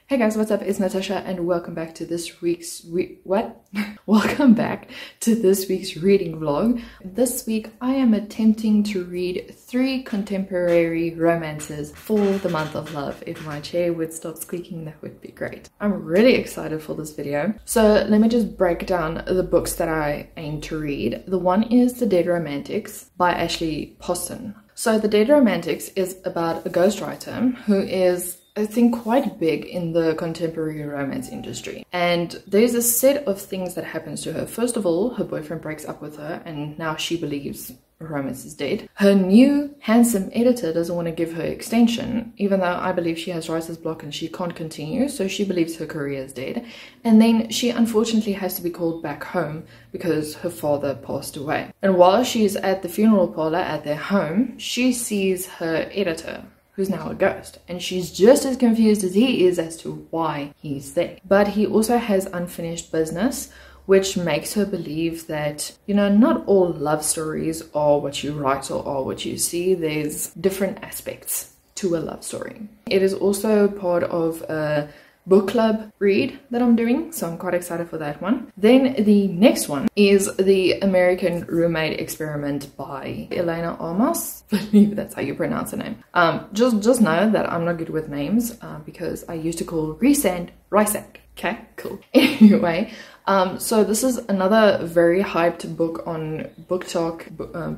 Hey guys, what's up? It's Natasha and welcome back to this week's welcome back to this week's reading vlog. This week I am attempting to read 3 contemporary romances for the month of love. If my chair would stop squeaking, that would be great. I'm really excited for this video. So let me just break down the books that I aim to read. The one is The Dead Romantics by Ashley Poston. So The Dead Romantics is about a ghostwriter who is, I think, quite big in the contemporary romance industry. And there's a set of things that happens to her. First of all, her boyfriend breaks up with her and now she believes romance is dead. Her new handsome editor doesn't want to give her extension, even though I believe she has writer's block and she can't continue, so she believes her career is dead. And then she unfortunately has to be called back home because her father passed away. And while she's at the funeral parlor at their home, she sees her editor, who's now a ghost, and she's just as confused as he is as to why he's there. But he also has unfinished business, which makes her believe that, you know, not all love stories are what you write or are what you see. There's different aspects to a love story. It is also part of a book club read that I'm doing, so I'm quite excited for that one. Then the next one is The American Roommate Experiment by Elena Armas. I believe that's how you pronounce her name. Just know that I'm not good with names because I used to call Rysand Rysak. Okay, cool. Anyway, so this is another very hyped book on BookTok,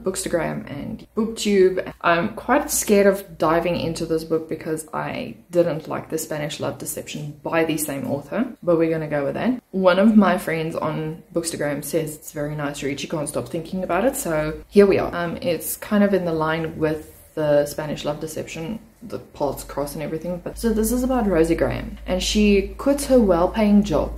Bookstagram and BookTube. I'm quite scared of diving into this book because I didn't like The Spanish Love Deception by the same author, but we're gonna go with that. One of my friends on Bookstagram says it's very nice to read. She can't stop thinking about it, so here we are. It's kind of in the line with The Spanish Love Deception, the paths cross and everything. But so this is about Rosie Graham, and she quits her well-paying job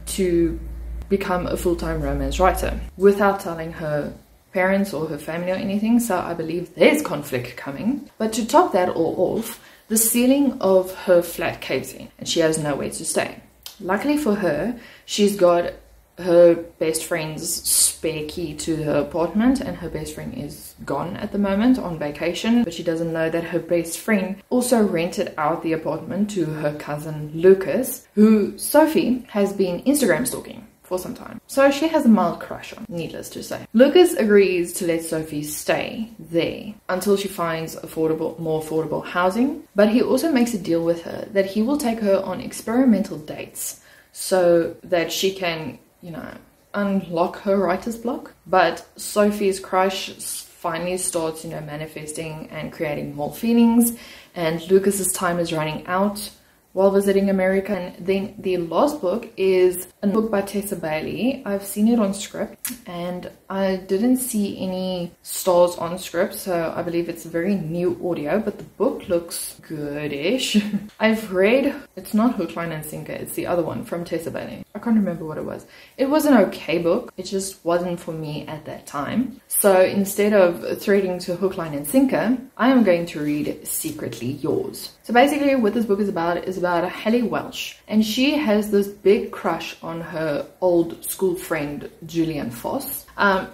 to become a full-time romance writer without telling her parents or her family or anything, so I believe there's conflict coming. But to top that all off, the ceiling of her flat caves in and she has nowhere to stay. Luckily for her, she's got her best friend's spare key to her apartment, and her best friend is gone at the moment on vacation, but she doesn't know that her best friend also rented out the apartment to her cousin Lucas, who Sophie has been Instagram stalking for some time. So she has a mild crush on, needless to say. Lucas agrees to let Sophie stay there until she finds more affordable housing, but he also makes a deal with her that he will take her on experimental dates so that she can, you know, unlock her writer's block. But Sophie's crush finally starts, you know, manifesting and creating more feelings, and Lucas's time is running out while visiting America. And then the last book is a book by Tessa Bailey. I've seen it on Script and I didn't see any stars on Script, so I believe it's a very new audio, but the book looks goodish. I've read, it's not Hook, Line and Sinker, it's the other one from Tessa Bailey. I can't remember what it was. It was an okay book, it just wasn't for me at that time. So instead of threading to Hook, Line and Sinker, I am going to read Secretly Yours. So basically what this book is about Hallie Welsh, and she has this big crush on her old school friend Julian Foss.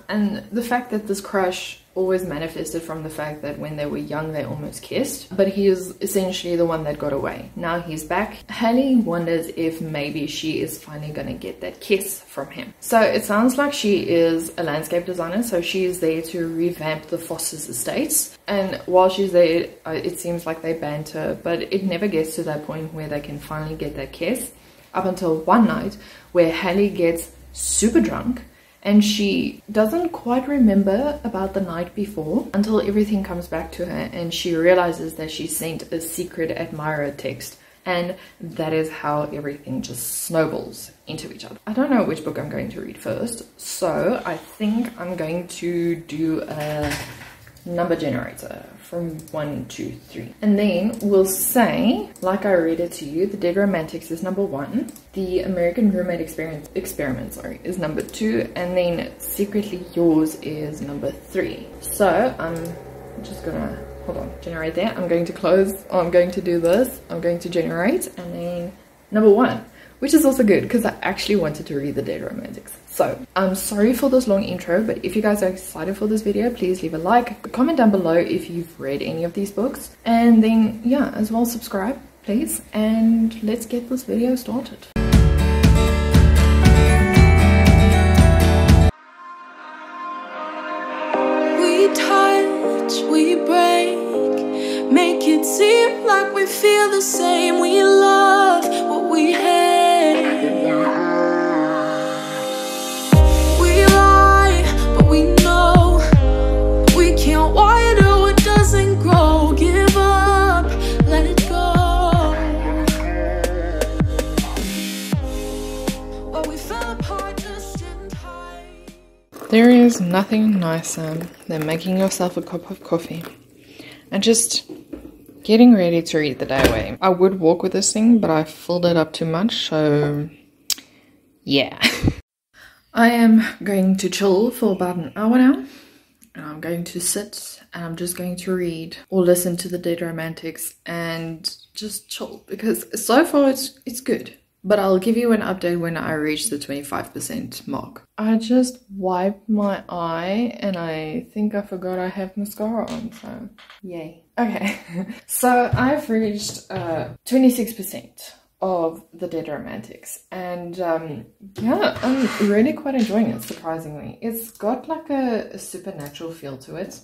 And the fact that this crush always manifested from the fact that when they were young they almost kissed, but he is essentially the one that got away. Now he's back. Hallie wonders if maybe she is finally gonna get that kiss from him. So it sounds like she is a landscape designer, so she is there to revamp the Foss's estates, and while she's there it seems like they banter, but it never gets to that point where they can finally get that kiss, up until one night where Hallie gets super drunk and she doesn't quite remember about the night before until everything comes back to her and she realizes that she sent a secret admirer text, and that is how everything just snowballs into each other. I don't know which book I'm going to read first, so I think I'm going to do a number generator from 1 to 3, and then we'll say, like I read it to you, The Dead Romantics is number 1, The American Roommate Experiment is number 2, and then Secretly Yours is number 3. So I'm just gonna hold on, generate there. I'm going to close, I'm going to do this, I'm going to generate, and then number 1, which is also good because I actually wanted to read The Dead Romantics. So I'm sorry for this long intro, but if you guys are excited for this video, please leave a like, comment down below if you've read any of these books, and then yeah, as well subscribe please, and let's get this video started. We touch, we break, make it seem like we feel the same. We love what we hate. We lie, but we know we can't water what doesn't grow. Give up, let it go. Well, we fell apart just in time. There is nothing nicer than making yourself a cup of coffee and just getting ready to read the day away. I would walk with this thing, but I filled it up too much, so yeah. I am going to chill for about an hour now. And I'm going to sit and I'm just going to read or listen to the Dead Romantics and just chill, because so far it's good. But I'll give you an update when I reach the 25% mark. I just wiped my eye and I think I forgot I have mascara on, so yay. Okay, so I've reached 26% of the Dead Romantics, and yeah, I'm really quite enjoying it, surprisingly. It's got like a supernatural feel to it.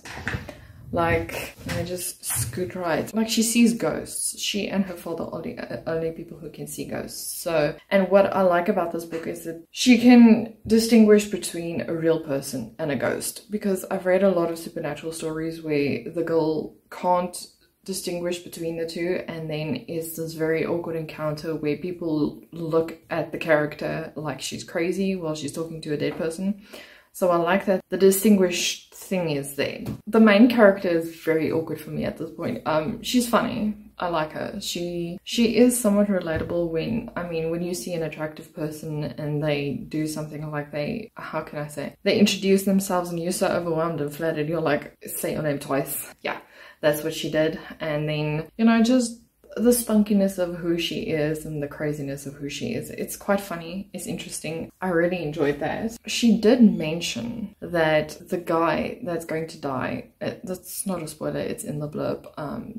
Like, I just scoot right. Like, she sees ghosts. She and her father are the only people who can see ghosts. So, and what I like about this book is that she can distinguish between a real person and a ghost. Because I've read a lot of supernatural stories where the girl can't distinguish between the two, and then it's this very awkward encounter where people look at the character like she's crazy while she's talking to a dead person. So I like that the distinguished thing is there. The main character is very awkward for me at this point. She's funny. I like her. She is somewhat relatable when you see an attractive person and they do something like how can I say? They introduce themselves and you're so overwhelmed and flattered, you're like, say your name twice. Yeah, that's what she did. And then, you know, just the spunkiness of who she is and the craziness of who she is. It's quite funny. It's interesting. I really enjoyed that. She did mention that the guy that's going to die, that's not a spoiler, it's in the blurb,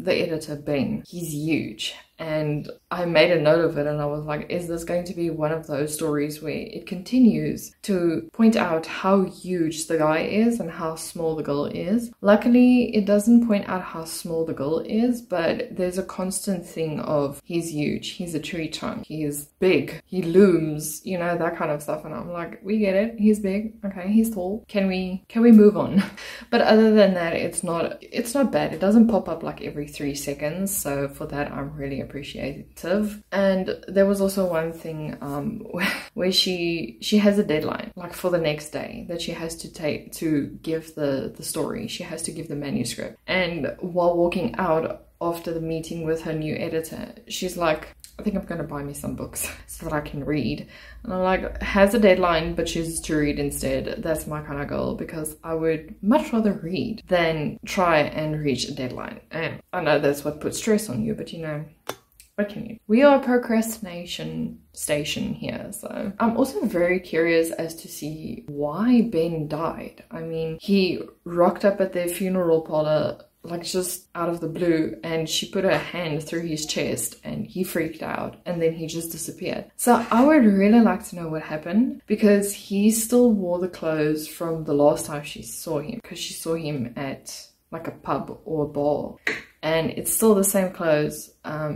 the editor, Ben, he's huge. And I made a note of it and I was like, is this going to be one of those stories where it continues to point out how huge the guy is and how small the girl is? Luckily, it doesn't point out how small the girl is, but there's a constant thing of he's huge, he's a tree trunk, he's big, he looms, you know, that kind of stuff. And I'm like, we get it, he's big, okay, he's tall, can we move on? But other than that, it's not bad. It doesn't pop up like every 3 seconds, so for that I'm really appreciative. And there was also one thing where she has a deadline, like for the next day, that she has to take to give the story. She has to give the manuscript, and while walking out after the meeting with her new editor, she's like, I think I'm gonna buy me some books so that I can read. And I'm like, has a deadline but chooses to read instead. That's my kind of goal, because I would much rather read than try and reach a deadline. And I know that's what puts stress on you, but you know, what can you do? We are a procrastination station here, so I'm also very curious as to see why Ben died. I mean, he rocked up at their funeral parlor like just out of the blue, and she put her hand through his chest and he freaked out and then he just disappeared. So I would really like to know what happened, because he still wore the clothes from the last time she saw him, because she saw him at like a pub or a bar, and it's still the same clothes.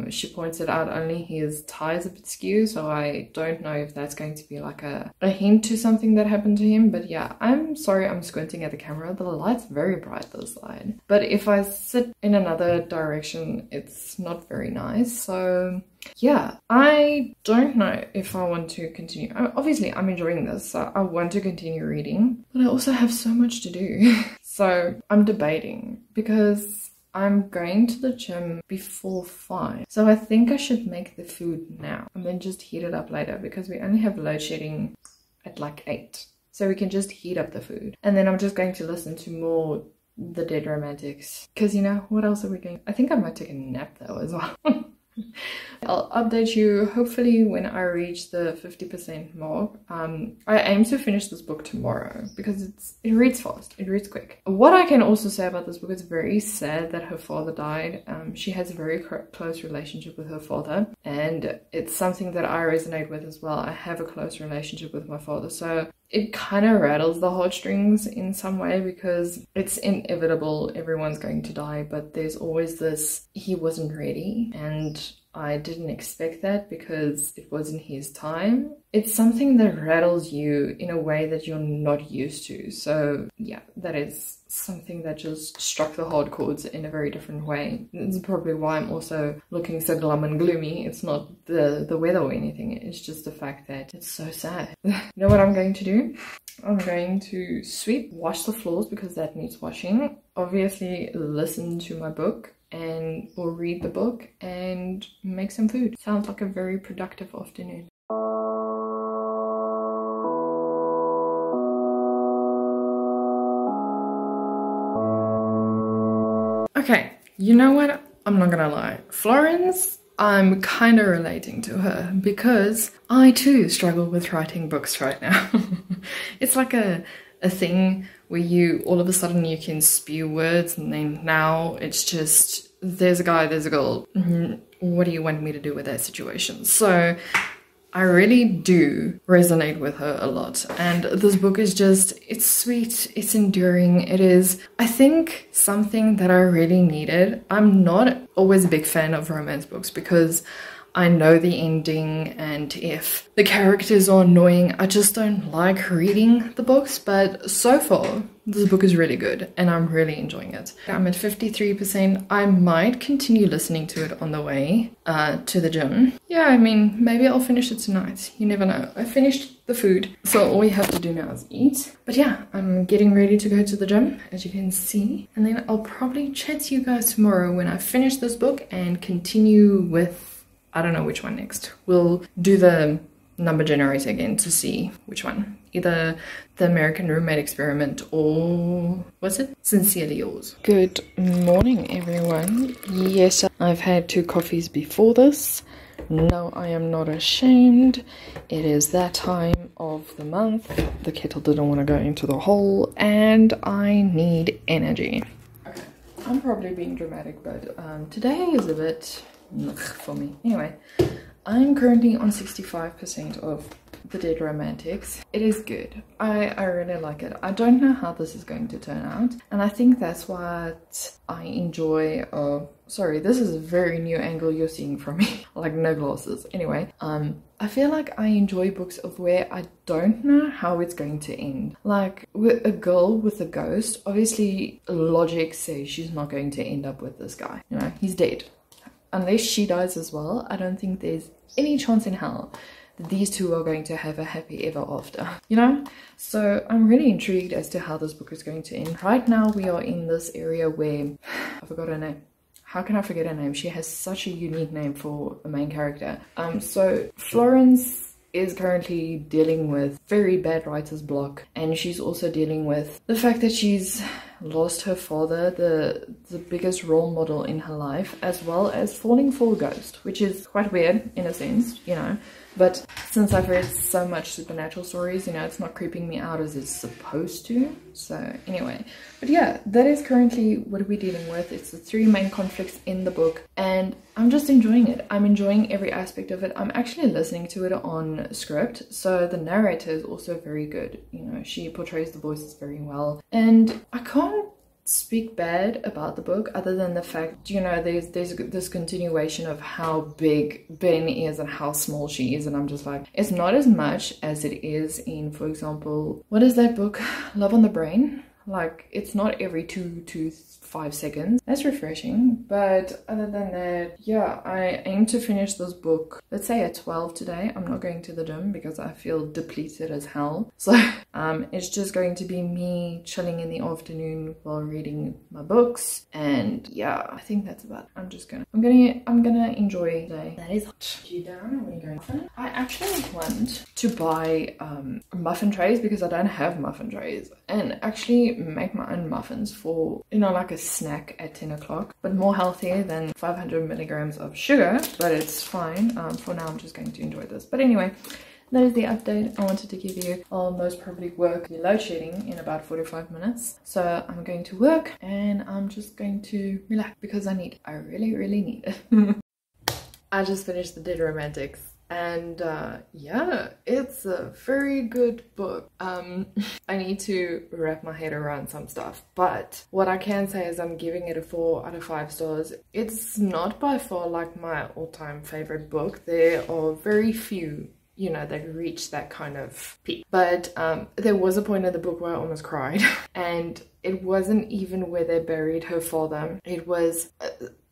She pointed out only his tie is a bit skew, so I don't know if that's going to be like a hint to something that happened to him. But yeah, I'm sorry I'm squinting at the camera. The light's very bright this side, but if I sit in another direction, it's not very nice. So yeah, I don't know if I want to continue. Obviously, I'm enjoying this, so I want to continue reading, but I also have so much to do. So I'm debating, because I'm going to the gym before 5. So I think I should make the food now and then just heat it up later, because we only have load shedding at like 8. So we can just heat up the food. And then I'm just going to listen to more The Dead Romantics. Because, you know, what else are we doing? I think I might take a nap though as well. I'll update you hopefully when I reach the 50% mark. I aim to finish this book tomorrow because it reads fast, it reads quick. What I can also say about this book, it's very sad that her father died. She has a very close relationship with her father, and it's something that I resonate with as well. I have a close relationship with my father, so it kind of rattles the heartstrings in some way because it's inevitable, everyone's going to die, but there's always this, he wasn't ready, and I didn't expect that because it wasn't his time. It's something that rattles you in a way that you're not used to. So yeah, that is something that just struck the hard chords in a very different way. This is probably why I'm also looking so glum and gloomy. It's not the weather or anything. It's just the fact that it's so sad. You know what I'm going to do? I'm going to sweep, wash the floors because that needs washing. Obviously listen to my book and or read the book and make some food. Sounds like a very productive afternoon. Okay, you know what? I'm not gonna lie. Florence, I'm kind of relating to her because I too struggle with writing books right now. It's like a thing where you all of a sudden you can spew words, and then now it's just there's a guy, there's a girl. What do you want me to do with that situation? So I really do resonate with her a lot, and this book is just, it's sweet, it's enduring. It is, I think, something that I really needed. I'm not always a big fan of romance books because I know the ending, and if the characters are annoying, I just don't like reading the books. But so far, this book is really good and I'm really enjoying it. I'm at 53%. I might continue listening to it on the way to the gym. Yeah, I mean, maybe I'll finish it tonight. You never know. I finished the food, so all we have to do now is eat. But yeah, I'm getting ready to go to the gym, as you can see. And then I'll probably chat to you guys tomorrow when I finish this book and continue with, I don't know which one next. We'll do the number generator again to see which one. Either the American Roommate Experiment or, what's it? Sincerely Yours. Good morning, everyone. Yes, I've had 2 coffees before this. No, I am not ashamed. It is that time of the month. The kettle didn't want to go into the hole and I need energy. Okay, I'm probably being dramatic, but today is a bit for me. Anyway, I'm currently on 65% of The Dead Romantics. It is good. I really like it. I don't know how this is going to turn out, and I think that's what I enjoy. Sorry, this is a very new angle you're seeing from me. Like no glasses. Anyway, I feel like I enjoy books of where I don't know how it's going to end. Like with A Girl with a Ghost, obviously logic says she's not going to end up with this guy. You know, he's dead. Unless she dies as well, I don't think there's any chance in hell that these two are going to have a happy ever after, you know? So I'm really intrigued as to how this book is going to end. Right now we are in this area where, I forgot her name. How can I forget her name? She has such a unique name for a main character. So Florence is currently dealing with very bad writer's block, and she's also dealing with the fact that she's lost her father, the biggest role model in her life, as well as falling for a ghost, which is quite weird in a sense, you know. But since I've read so much supernatural stories, you know, it's not creeping me out as it's supposed to. So anyway, but yeah, that is currently what we're dealing with. It's the 3 main conflicts in the book, and I'm just enjoying it. I'm enjoying every aspect of it. I'm actually listening to it on script, so the narrator is also very good. You know, she portrays the voices very well, and I can't speak bad about the book other than the fact, you know, there's this continuation of how big Ben is and how small she is, and I'm just like, it's not as much as it is in, for example, what is that book, Love on the Brain? Like, it's not every 2 to 5 seconds. That's refreshing. But other than that, yeah, I aim to finish this book, let's say at 12 today. I'm not going to the gym because I feel depleted as hell. So it's just going to be me chilling in the afternoon while reading my books. And yeah, I think that's about it. I'm gonna enjoy today. That is you down. Are we going muffin? I actually want to buy muffin trays because I don't have muffin trays. And actually make my own muffins for, you know, like a snack at 10 o'clock, but more healthy than 500 milligrams of sugar, but it's fine. For now, I'm just going to enjoy this. But anyway, that is the update I wanted to give you. I'll most probably work load shedding in about 45 minutes. So I'm going to work and I'm just going to relax because I really need it. I just finished The Dead Romantics. And yeah, it's a very good book. I need to wrap my head around some stuff, but what I can say is I'm giving it a 4 out of 5 stars. It's not by far like my all-time favorite book. There are very few, you know, that reach that kind of peak, but there was a point in the book where I almost cried. And it wasn't even where they buried her father. It was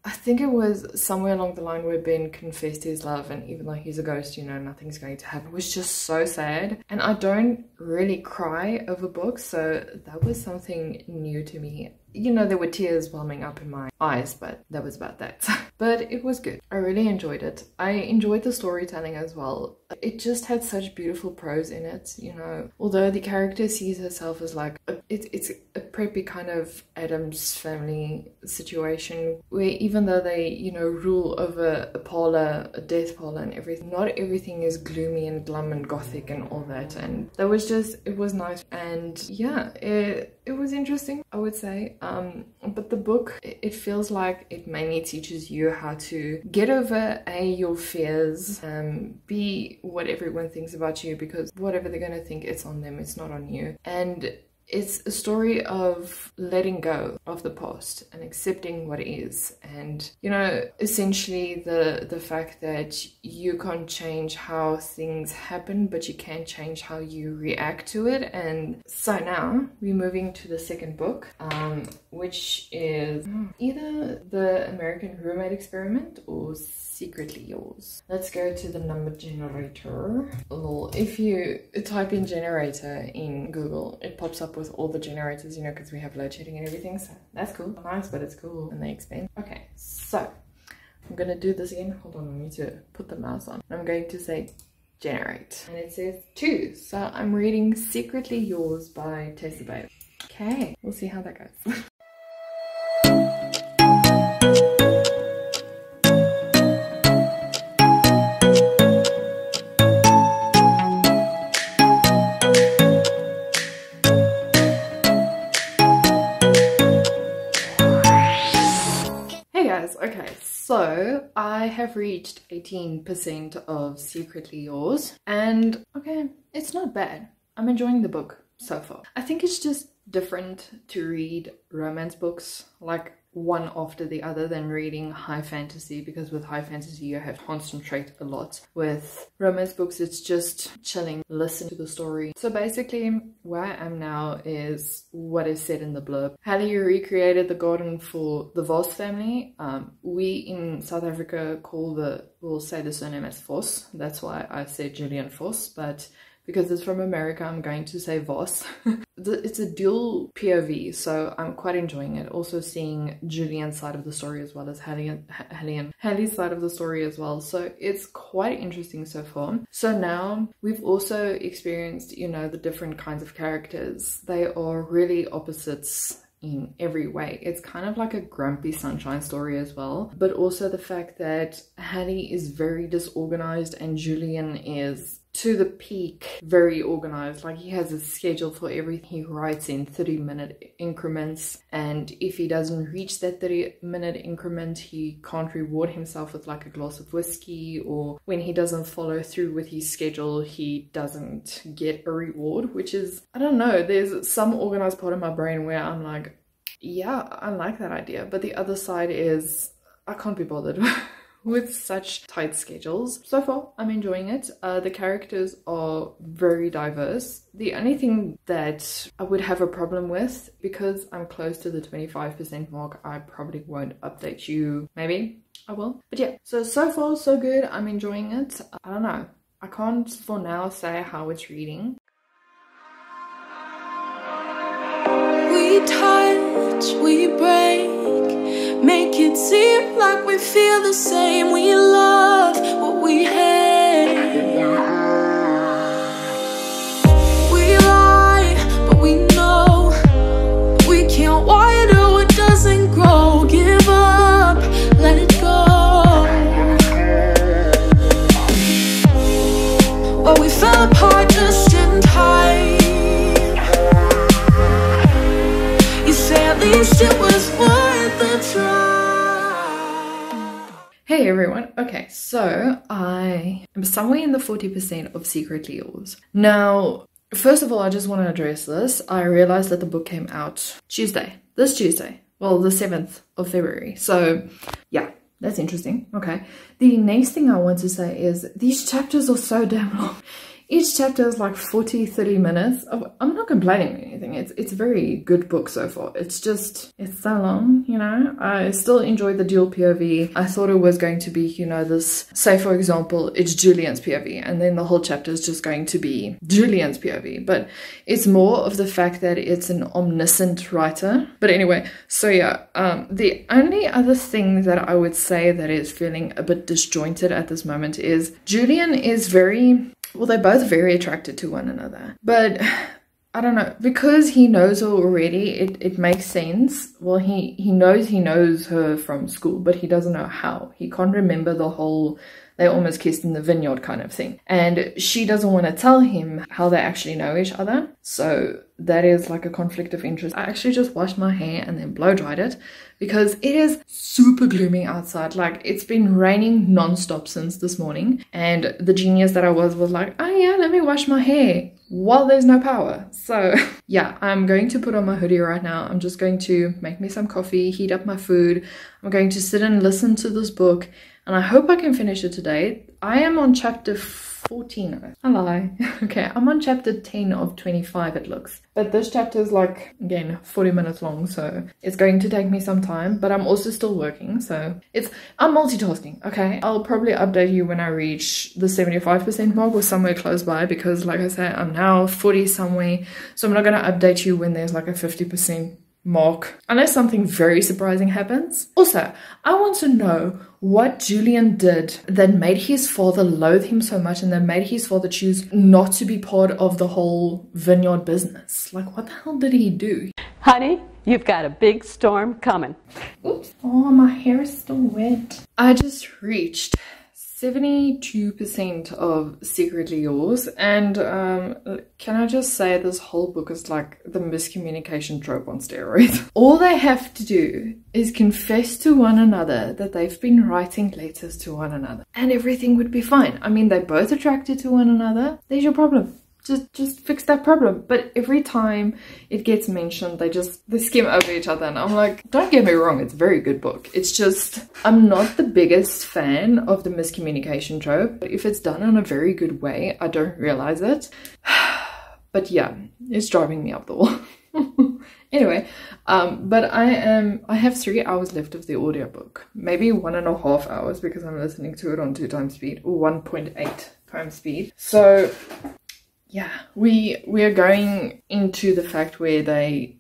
I think it was somewhere along the line where Ben confessed his love, and even though he's a ghost, you know, nothing's going to happen. It was just so sad. And I don't really cry over books, so that was something new to me. You know, there were tears welling up in my eyes, but that was about that. But it was good. I really enjoyed it. I enjoyed the storytelling as well. It just had such beautiful prose in it, you know. Although the character sees herself as like, it's a preppy kind of Addams Family situation, where even though they, you know, rule over a parlor, a death parlor and everything, not everything is gloomy and glum and gothic and all that. And that was just, it was nice. And yeah, it was interesting, I would say. But the book, it feels like it mainly teaches you how to get over your fears, B, what everyone thinks about you, because whatever they're going to think, it's on them, it's not on you. And it's a story of letting go of the past and accepting what is, and, you know, essentially the fact that you can't change how things happen, but you can change how you react to it. And so now we're moving to the second book, which is either The American Roommate Experiment or Secretly Yours. Let's go to the number generator. If you type in generator in Google, it pops up with all the generators, you know, because we have load shedding and everything. So that's cool. Nice, but it's cool and they expand. Okay, so I'm gonna do this again. Hold on, I need to put the mouse on. I'm going to say generate, and it says 2. So I'm reading Secretly Yours by Tessa Babe. Okay, we'll see how that goes. Okay, so I have reached 18% of Secretly Yours, and okay, it's not bad. I'm enjoying the book so far. I think it's just different to read romance books like one after the other than reading high fantasy, because with high fantasy you have to concentrate a lot. With romance books it's just chilling, listen to the story. So basically where I am now is what is said in the blurb. Hallie recreated the garden for the Voss family. We in South Africa we'll say the surname as Voss. That's why I said Julian Voss, but because it's from America, I'm going to say Voss. It's a dual POV, so I'm quite enjoying it. Also seeing Julian's side of the story as well as Hallie's side of the story as well. So it's quite interesting so far. So now we've also experienced, you know, the different kinds of characters. They are really opposites in every way. It's kind of like a grumpy sunshine story as well, but also the fact that Hallie is very disorganized and Julian is to the peak very organized. Like, he has a schedule for everything. He writes in 30-minute increments, and if he doesn't reach that 30-minute increment, he can't reward himself with like a glass of whiskey, or when he doesn't follow through with his schedule, he doesn't get a reward, which is, I don't know, there's some organized part of my brain where I'm like, yeah, I like that idea, but the other side is I can't be bothered with such tight schedules. So far, I'm enjoying it. The characters are very diverse. The only thing that I would have a problem with, because I'm close to the 25% mark, I probably won't update you. Maybe I will. But yeah, so far, so good. I'm enjoying it. I don't know. I can't for now say how it's reading. We touch, we break, make it seem like we feel the same. We love what we hate. We lie, but we know but we fell apart just in time. You say at least it was worth the try. Hey everyone, okay, so I am somewhere in the 40% of Secretly Yours. Now, first of all, I just want to address this. I realized that the book came out this Tuesday, well, the 7th of February. So yeah, that's interesting. Okay. The next thing I want to say is these chapters are so damn long. Each chapter is like 40-30 minutes. I'm not complaining or anything. It's a very good book so far. It's just, it's so long, you know. I still enjoy the dual POV. I thought it was going to be, you know, this, say for example, it's Julian's POV, and then the whole chapter is just going to be Julian's POV. But it's more of the fact that it's an omniscient writer. But anyway, so yeah, the only other thing that I would say that is feeling a bit disjointed at this moment is Julian is very... well, they're both very attracted to one another. But I don't know, because he knows her already, it makes sense. Well, he knows her from school, but he doesn't know how. He can't remember the whole they almost kissed in the vineyard kind of thing. And she doesn't want to tell him how they actually know each other. So that is like a conflict of interest. I actually just washed my hair and then blow dried it because it is super gloomy outside. Like, it's been raining non-stop since this morning, and the genius that I was like, oh yeah, let me wash my hair while there's no power. So yeah, I'm going to put on my hoodie right now. I'm just going to make me some coffee, heat up my food. I'm going to sit and listen to this book, and I hope I can finish it today. I am on chapter 14 of it. I lie. Okay, I'm on chapter 10 of 25 it looks. But this chapter is like, again, 40 minutes long, so it's going to take me some time, but I'm also still working, so I'm multitasking, okay? I'll probably update you when I reach the 75% mark or somewhere close by, because like I said, I'm now 40 somewhere, so I'm not going to update you when there's like a 50% mark, unless something very surprising happens. Also, I want to know what Julian did that made his father loathe him so much, and that made his father choose not to be part of the whole vineyard business. Like, what the hell did he do? Honey, you've got a big storm coming. Oops. Oh, my hair is still wet. I just reached 72% of Secretly Yours, and can I just say this whole book is like the miscommunication trope on steroids. All they have to do is confess to one another that they've been writing letters to one another, and everything would be fine. I mean, they're both attracted to one another. There's your problem. Just fix that problem. But every time it gets mentioned, they skim over each other, and I'm like, don't get me wrong, it's a very good book. It's just, I'm not the biggest fan of the miscommunication trope, but if it's done in a very good way, I don't realize it. But yeah, it's driving me up the wall. Anyway, but I have 3 hours left of the audiobook. Maybe 1.5 hours, because I'm listening to it on 2 times speed, or 1.8 times speed. So yeah, we are going into the fact where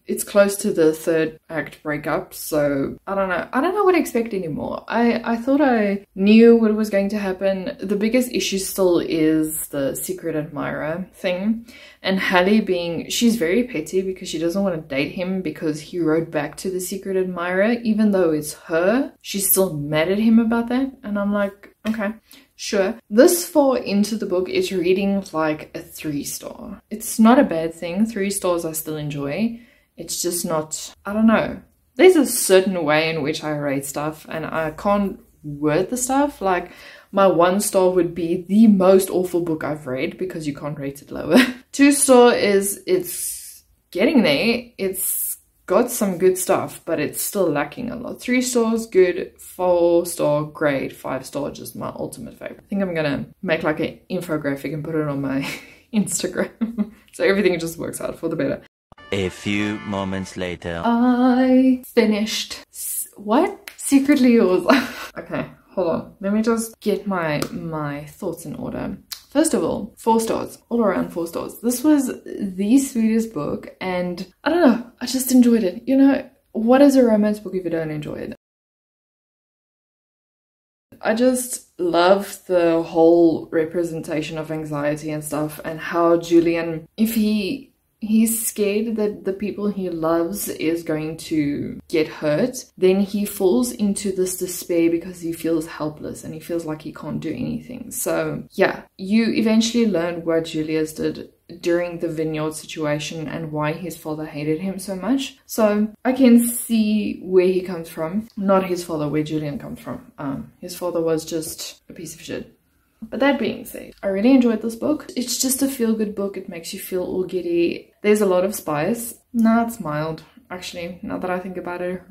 it's close to the 3rd act breakup, so I don't know what to expect anymore. I thought I knew what was going to happen. The biggest issue still is the secret admirer thing, and Hallie she's very petty because she doesn't want to date him because he wrote back to the secret admirer, even though it's her. She's still mad at him about that, and I'm like, okay. Sure. This far into the book, it's reading like a 3-star. It's not a bad thing. 3 stars I still enjoy. It's just not, I don't know. There's a certain way in which I rate stuff, and I can't word the stuff. Like, my 1 star would be the most awful book I've read, because you can't rate it lower. 2 star is, it's getting there. It's got some good stuff, but it's still lacking a lot. 3 stars, good. 4 star, great. 5 star, just my ultimate favorite. I think I'm gonna make like an infographic and put it on my Instagram. So everything just works out for the better. A few moments later. I finished what? Secretly Yours. Okay, hold on. Let me just get my thoughts in order. First of all, 4 stars, all around 4 stars. This was the sweetest book, and I don't know, I just enjoyed it. You know, what is a romance book if you don't enjoy it? I just love the whole representation of anxiety and stuff, and how Julian, if he he's scared that the people he loves is going to get hurt. Then he falls into this despair because he feels helpless and he feels like he can't do anything. So yeah, you eventually learn what Julius did during the vineyard situation and why his father hated him so much. So I can see where he comes from. Not his father, where Julian comes from. His father was just a piece of shit. But that being said, I really enjoyed this book. It's just a feel-good book. It makes you feel all giddy. There's a lot of spice. No, it's mild. Actually, now that I think about it,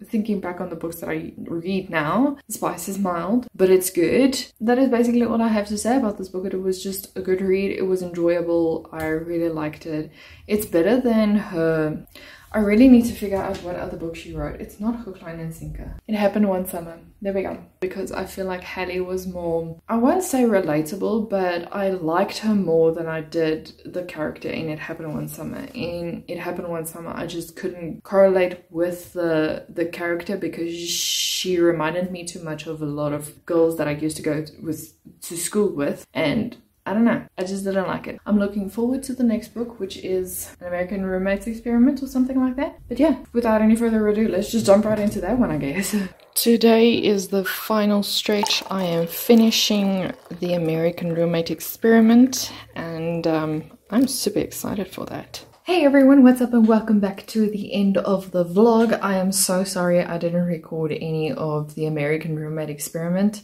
thinking back on the books that I read now, the spice is mild, but it's good. That is basically all I have to say about this book. It was just a good read. It was enjoyable. I really liked it. It's better than her... I really need to figure out what other book she wrote. It's not Hook, Line and Sinker. It Happened One Summer. There we go. Because I feel like Hallie was more, I won't say relatable, but I liked her more than I did the character in It Happened One Summer. In It Happened One Summer, I just couldn't correlate with the character because she reminded me too much of a lot of girls that I used to go to school with, and I don't know, I just didn't like it. I'm looking forward to the next book, which is An American Roommate's Experiment or something like that. But yeah, without any further ado, let's just jump right into that one, I guess. Today is the final stretch. I am finishing The American Roommate Experiment, and I'm super excited for that. Hey everyone, what's up and welcome back to the end of the vlog. I am so sorry I didn't record any of The American Roommate Experiment.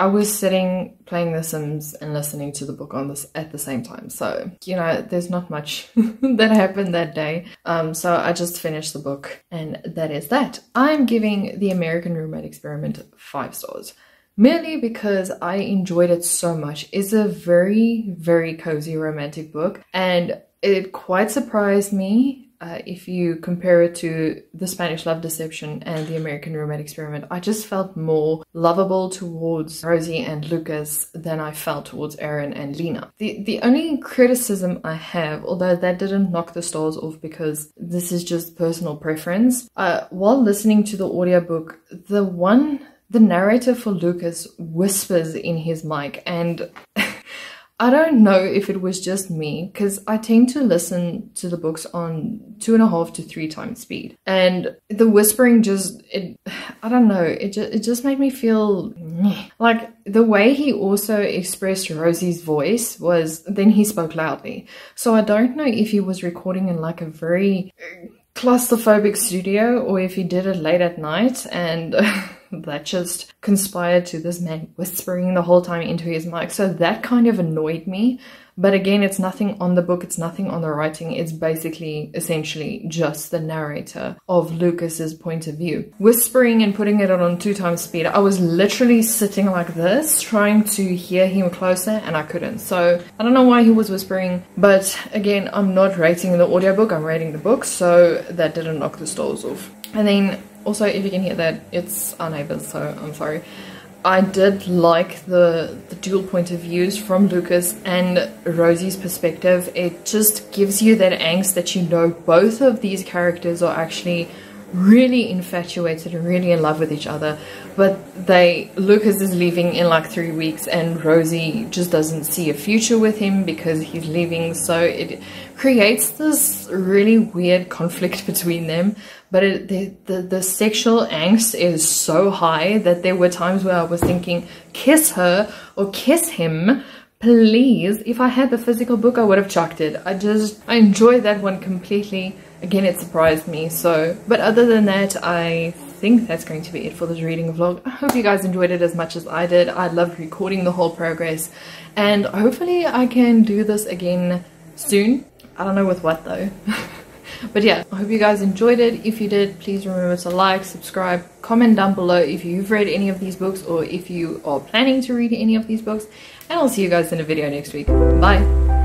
I was sitting playing The Sims and listening to the book on this at the same time, so you know there's not much that happened that day. So I just finished the book and that is that. I'm giving The American Roommate Experiment 5 stars. Merely because I enjoyed it so much. It's a very, very cozy romantic book and it quite surprised me. If you compare it to The Spanish Love Deception and The American Roommate Experiment, I just felt more lovable towards Rosie and Lucas than I felt towards Aaron and Lena. The only criticism I have, although that didn't knock the stars off because this is just personal preference, while listening to the audiobook, the narrator for Lucas whispers in his mic, and I don't know if it was just me because I tend to listen to the books on 2.5 to 3 times speed, and the whispering I don't know, it just made me feel like the way he also expressed Rosie's voice was then he spoke loudly. So I don't know if he was recording in like a very claustrophobic studio or if he did it late at night and that just conspired to this man whispering the whole time into his mic. So that kind of annoyed me. But again, it's nothing on the book, it's nothing on the writing. It's basically, essentially, just the narrator of Lucas's point of view. Whispering and putting it on 2 times speed. I was literally sitting like this, trying to hear him closer, and I couldn't. So I don't know why he was whispering. But again, I'm not rating the audiobook, I'm rating the book. So that didn't knock the stars off. And then also, if you can hear that, it's our neighbors, so I'm sorry. I did like the dual point of views from Lucas and Rosie's perspective. It just gives you that angst that you know both of these characters are actually really infatuated and really in love with each other, but Lucas is leaving in like 3 weeks and Rosie just doesn't see a future with him because he's leaving. So it creates this really weird conflict between them. But the sexual angst is so high that there were times where I was thinking, kiss her or kiss him, please. If I had the physical book, I would have chucked it. I enjoyed that one completely. Again, it surprised me. So, but other than that, I think that's going to be it for this reading vlog. I hope you guys enjoyed it as much as I did. I loved recording the whole progress, and hopefully I can do this again soon. I don't know with what though. But yeah, I hope you guys enjoyed it. If you did, please remember to like, subscribe, comment down below if you've read any of these books or if you are planning to read any of these books. And I'll see you guys in a video next week. Bye!